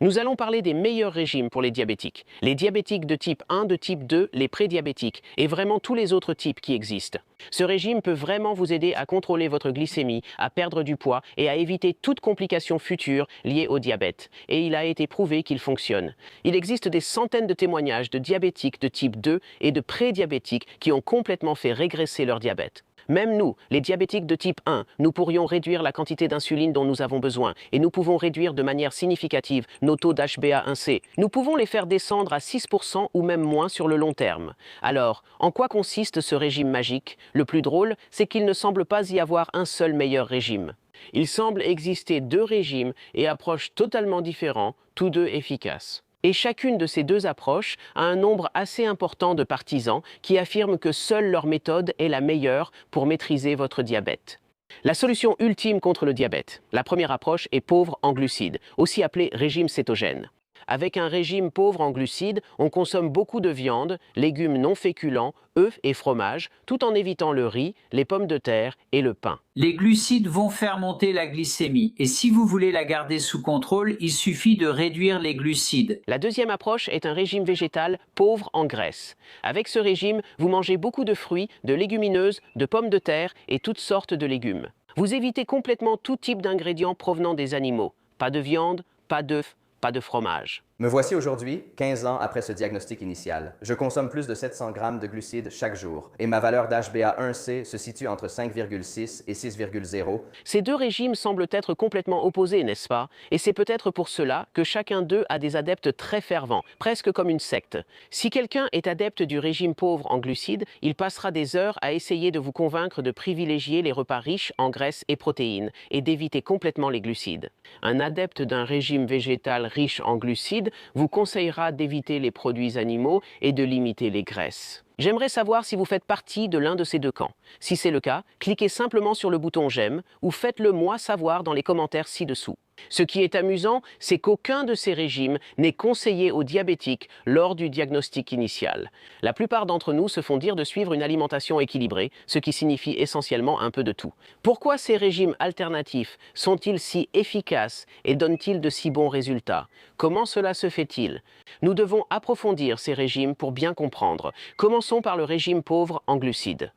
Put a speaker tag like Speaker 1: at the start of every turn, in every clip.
Speaker 1: Nous allons parler des meilleurs régimes pour les diabétiques de type 1, de type 2, les prédiabétiques et vraiment tous les autres types qui existent. Ce régime peut vraiment vous aider à contrôler votre glycémie, à perdre du poids et à éviter toute complication future liée au diabète. Et il a été prouvé qu'il fonctionne. Il existe des centaines de témoignages de diabétiques de type 2 et de prédiabétiques qui ont complètement fait régresser leur diabète. Même nous, les diabétiques de type 1, nous pourrions réduire la quantité d'insuline dont nous avons besoin et nous pouvons réduire de manière significative nos taux d'HbA1c. Nous pouvons les faire descendre à 6% ou même moins sur le long terme. Alors, en quoi consiste ce régime magique? Le plus drôle, c'est qu'il ne semble pas y avoir un seul meilleur régime. Il semble exister deux régimes et approches totalement différents, tous deux efficaces. Et chacune de ces deux approches a un nombre assez important de partisans qui affirment que seule leur méthode est la meilleure pour maîtriser votre diabète. La solution ultime contre le diabète, la première approche est pauvre en glucides, aussi appelée régime cétogène. Avec un régime pauvre en glucides, on consomme beaucoup de viande, légumes non féculents, œufs et fromage, tout en évitant le riz, les pommes de terre et le pain.
Speaker 2: Les glucides vont faire monter la glycémie et si vous voulez la garder sous contrôle, il suffit de réduire les glucides.
Speaker 1: La deuxième approche est un régime végétal pauvre en graisse. Avec ce régime, vous mangez beaucoup de fruits, de légumineuses, de pommes de terre et toutes sortes de légumes. Vous évitez complètement tout type d'ingrédients provenant des animaux. Pas de viande, pas d'œufs, pas de fromage.
Speaker 3: Me voici aujourd'hui, 15 ans après ce diagnostic initial. Je consomme plus de 700 grammes de glucides chaque jour et ma valeur d'HbA1c se situe entre 5,6 et 6,0.
Speaker 1: Ces deux régimes semblent être complètement opposés, n'est-ce pas? Et c'est peut-être pour cela que chacun d'eux a des adeptes très fervents, presque comme une secte. Si quelqu'un est adepte du régime pauvre en glucides, il passera des heures à essayer de vous convaincre de privilégier les repas riches en graisses et protéines et d'éviter complètement les glucides. Un adepte d'un régime végétal riche en glucides vous conseillera d'éviter les produits animaux et de limiter les graisses. J'aimerais savoir si vous faites partie de l'un de ces deux camps. Si c'est le cas, cliquez simplement sur le bouton j'aime ou faites-le moi savoir dans les commentaires ci-dessous. Ce qui est amusant, c'est qu'aucun de ces régimes n'est conseillé aux diabétiques lors du diagnostic initial. La plupart d'entre nous se font dire de suivre une alimentation équilibrée, ce qui signifie essentiellement un peu de tout. Pourquoi ces régimes alternatifs sont-ils si efficaces et donnent-ils de si bons résultats? Comment cela se fait-il? Nous devons approfondir ces régimes pour bien comprendre. Commençons par le régime pauvre en glucides.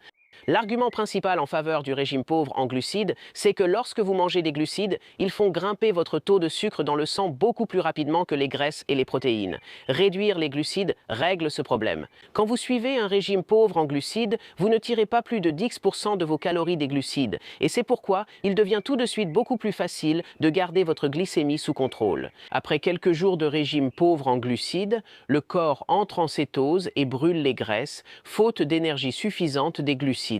Speaker 1: L'argument principal en faveur du régime pauvre en glucides, c'est que lorsque vous mangez des glucides, ils font grimper votre taux de sucre dans le sang beaucoup plus rapidement que les graisses et les protéines. Réduire les glucides règle ce problème. Quand vous suivez un régime pauvre en glucides, vous ne tirez pas plus de 10% de vos calories des glucides. Et c'est pourquoi il devient tout de suite beaucoup plus facile de garder votre glycémie sous contrôle. Après quelques jours de régime pauvre en glucides, le corps entre en cétose et brûle les graisses, faute d'énergie suffisante des glucides.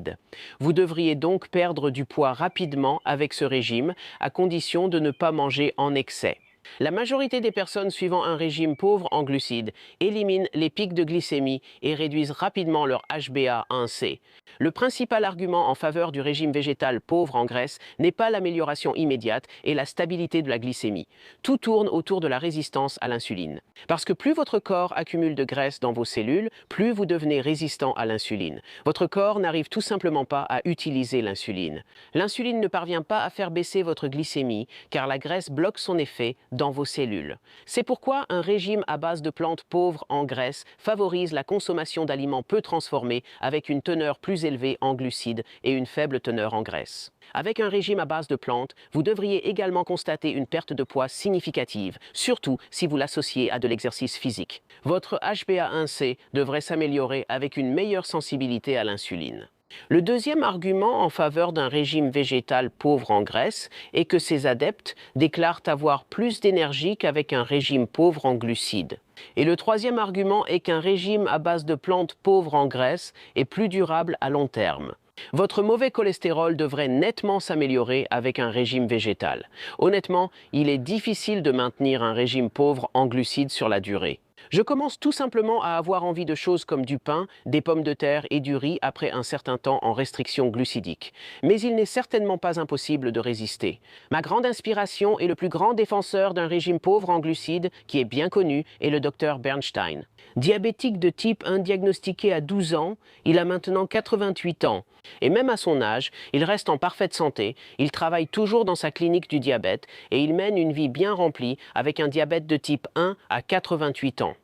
Speaker 1: Vous devriez donc perdre du poids rapidement avec ce régime, à condition de ne pas manger en excès. La majorité des personnes suivant un régime pauvre en glucides éliminent les pics de glycémie et réduisent rapidement leur HbA1c. Le principal argument en faveur du régime végétal pauvre en graisse n'est pas l'amélioration immédiate et la stabilité de la glycémie. Tout tourne autour de la résistance à l'insuline. Parce que plus votre corps accumule de graisse dans vos cellules, plus vous devenez résistant à l'insuline. Votre corps n'arrive tout simplement pas à utiliser l'insuline. L'insuline ne parvient pas à faire baisser votre glycémie car la graisse bloque son effet dans vos cellules. C'est pourquoi un régime à base de plantes pauvres en graisse favorise la consommation d'aliments peu transformés avec une teneur plus élevée en glucides et une faible teneur en graisse. Avec un régime à base de plantes, vous devriez également constater une perte de poids significative, surtout si vous l'associez à de l'exercice physique. Votre HbA1c devrait s'améliorer avec une meilleure sensibilité à l'insuline. Le deuxième argument en faveur d'un régime végétal pauvre en graisse est que ses adeptes déclarent avoir plus d'énergie qu'avec un régime pauvre en glucides. Et le troisième argument est qu'un régime à base de plantes pauvres en graisse est plus durable à long terme. Votre mauvais cholestérol devrait nettement s'améliorer avec un régime végétal. Honnêtement, il est difficile de maintenir un régime pauvre en glucides sur la durée. Je commence tout simplement à avoir envie de choses comme du pain, des pommes de terre et du riz après un certain temps en restriction glucidique. Mais il n'est certainement pas impossible de résister. Ma grande inspiration et le plus grand défenseur d'un régime pauvre en glucides, qui est bien connu, est le Dr Bernstein. Diabétique de type 1 diagnostiqué à 12 ans, il a maintenant 88 ans. Et même à son âge, il reste en parfaite santé, il travaille toujours dans sa clinique du diabète et il mène une vie bien remplie avec un diabète de type 1 à 88 ans.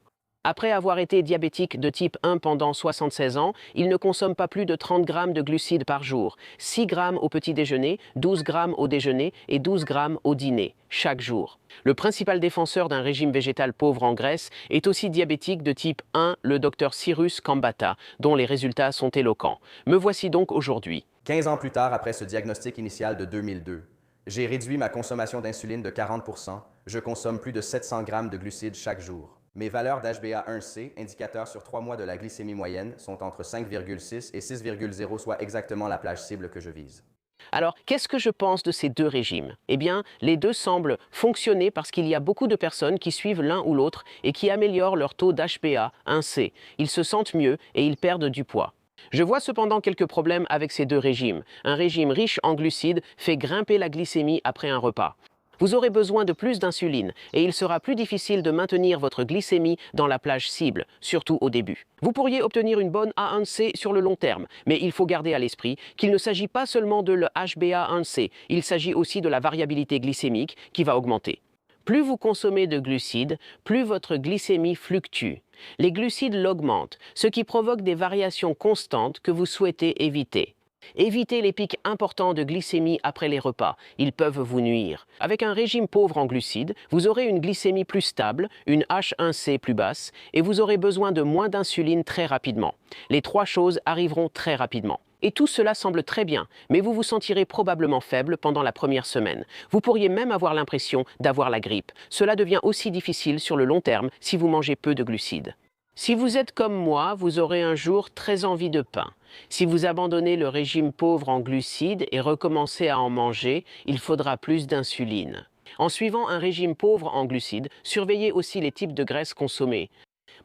Speaker 1: Après avoir été diabétique de type 1 pendant 76 ans, il ne consomme pas plus de 30 grammes de glucides par jour, 6 grammes au petit déjeuner, 12 grammes au déjeuner et 12 grammes au dîner, chaque jour. Le principal défenseur d'un régime végétal pauvre en graisse est aussi diabétique de type 1, le docteur Cyrus Kambata, dont les résultats sont éloquents. Me voici donc aujourd'hui.
Speaker 3: 15 ans plus tard, après ce diagnostic initial de 2002, j'ai réduit ma consommation d'insuline de 40%, je consomme plus de 700 grammes de glucides chaque jour. Mes valeurs d'HbA1c, indicateurs sur 3 mois de la glycémie moyenne, sont entre 5,6 et 6,0, soit exactement la plage cible que je vise.
Speaker 1: Alors, qu'est-ce que je pense de ces deux régimes? Eh bien, les deux semblent fonctionner parce qu'il y a beaucoup de personnes qui suivent l'un ou l'autre et qui améliorent leur taux d'HbA1c. Ils se sentent mieux et ils perdent du poids. Je vois cependant quelques problèmes avec ces deux régimes. Un régime riche en glucides fait grimper la glycémie après un repas. Vous aurez besoin de plus d'insuline et il sera plus difficile de maintenir votre glycémie dans la plage cible, surtout au début. Vous pourriez obtenir une bonne A1C sur le long terme, mais il faut garder à l'esprit qu'il ne s'agit pas seulement de l'HbA1c, il s'agit aussi de la variabilité glycémique qui va augmenter. Plus vous consommez de glucides, plus votre glycémie fluctue. Les glucides l'augmentent, ce qui provoque des variations constantes que vous souhaitez éviter. Évitez les pics importants de glycémie après les repas, ils peuvent vous nuire. Avec un régime pauvre en glucides, vous aurez une glycémie plus stable, une H1C plus basse et vous aurez besoin de moins d'insuline très rapidement. Les trois choses arriveront très rapidement. Et tout cela semble très bien, mais vous vous sentirez probablement faible pendant la première semaine. Vous pourriez même avoir l'impression d'avoir la grippe. Cela devient aussi difficile sur le long terme si vous mangez peu de glucides. Si vous êtes comme moi, vous aurez un jour très envie de pain. Si vous abandonnez le régime pauvre en glucides et recommencez à en manger, il faudra plus d'insuline. En suivant un régime pauvre en glucides, surveillez aussi les types de graisses consommées.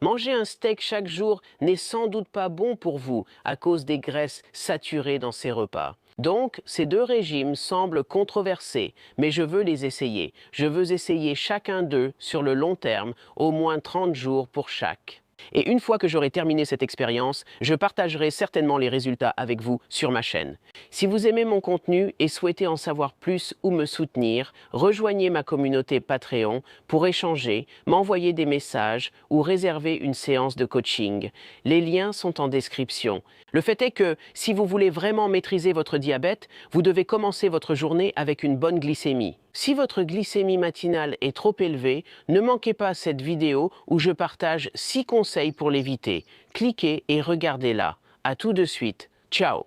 Speaker 1: Manger un steak chaque jour n'est sans doute pas bon pour vous à cause des graisses saturées dans ces repas. Donc, ces deux régimes semblent controversés, mais je veux les essayer. Je veux essayer chacun d'eux sur le long terme, au moins 30 jours pour chaque. Et une fois que j'aurai terminé cette expérience, je partagerai certainement les résultats avec vous sur ma chaîne. Si vous aimez mon contenu et souhaitez en savoir plus ou me soutenir, rejoignez ma communauté Patreon pour échanger, m'envoyer des messages ou réserver une séance de coaching. Les liens sont en description. Le fait est que, si vous voulez vraiment maîtriser votre diabète, vous devez commencer votre journée avec une bonne glycémie. Si votre glycémie matinale est trop élevée, ne manquez pas cette vidéo où je partage 6 conseils pour l'éviter. Cliquez et regardez-la. À tout de suite. Ciao!